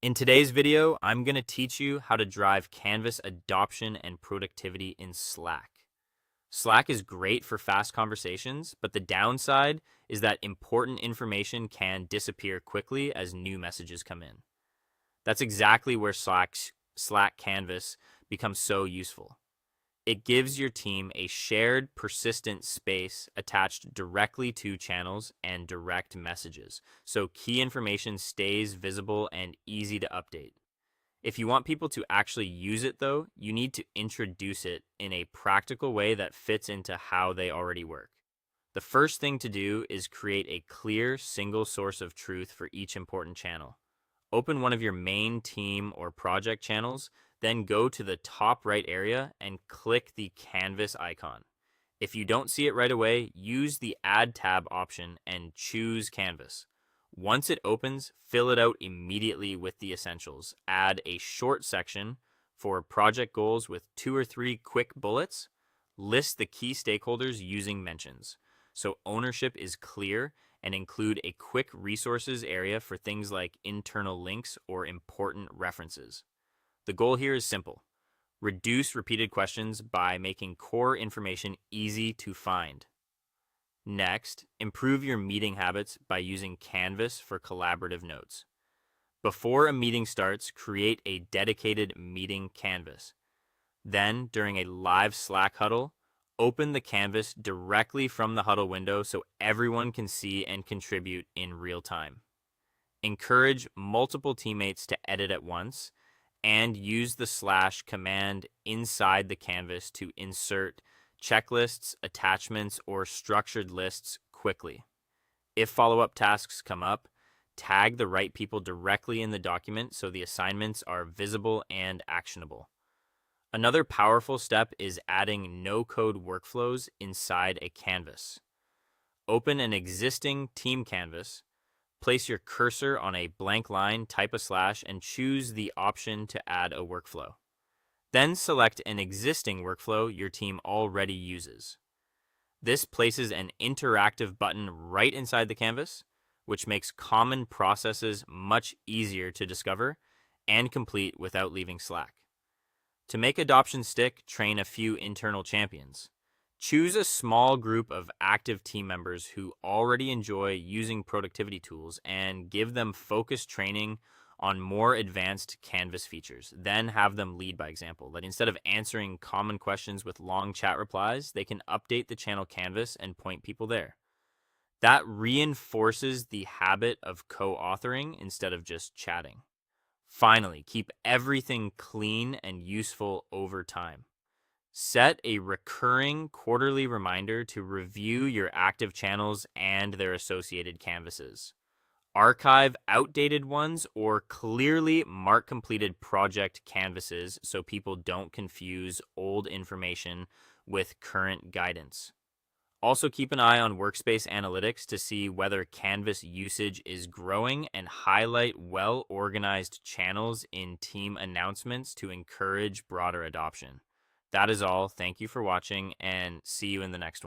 In today's video, I'm going to teach you how to drive Canvas adoption and productivity in Slack. Slack is great for fast conversations, but the downside is that important information can disappear quickly as new messages come in. That's exactly where Slack Canvas becomes so useful. It gives your team a shared, persistent space attached directly to channels and direct messages, so key information stays visible and easy to update. If you want people to actually use it, though, you need to introduce it in a practical way that fits into how they already work. The first thing to do is create a clear, single source of truth for each important channel. Open one of your main team or project channels, then go to the top right area and click the Canvas icon. If you don't see it right away, use the Add tab option and choose Canvas. Once it opens, fill it out immediately with the essentials. Add a short section for project goals with 2 or 3 quick bullets. List the key stakeholders using mentions, so ownership is clear, and include a quick resources area for things like internal links or important references. The goal here is simple. Reduce repeated questions by making core information easy to find. Next, improve your meeting habits by using Canvas for collaborative notes. Before a meeting starts, create a dedicated meeting canvas. Then, during a live Slack huddle, open the canvas directly from the huddle window so everyone can see and contribute in real time. Encourage multiple teammates to edit at once, and use the slash command inside the canvas to insert checklists, attachments, or structured lists quickly. If follow-up tasks come up, tag the right people directly in the document so the assignments are visible and actionable. Another powerful step is adding no-code workflows inside a canvas. Open an existing team canvas, place your cursor on a blank line, type a slash, and choose the option to add a workflow. Then select an existing workflow your team already uses. This places an interactive button right inside the canvas, which makes common processes much easier to discover and complete without leaving Slack. To make adoption stick, train a few internal champions. Choose a small group of active team members who already enjoy using productivity tools and give them focused training on more advanced Canvas features. Then have them lead by example. That instead of answering common questions with long chat replies, they can update the channel canvas and point people there. That reinforces the habit of co-authoring instead of just chatting. Finally, keep everything clean and useful over time. Set a recurring quarterly reminder to review your active channels and their associated canvases. Archive outdated ones or clearly mark completed project canvases so people don't confuse old information with current guidance. Also keep an eye on workspace analytics to see whether Canvas usage is growing and highlight well-organized channels in team announcements to encourage broader adoption. That is all. Thank you for watching and see you in the next one.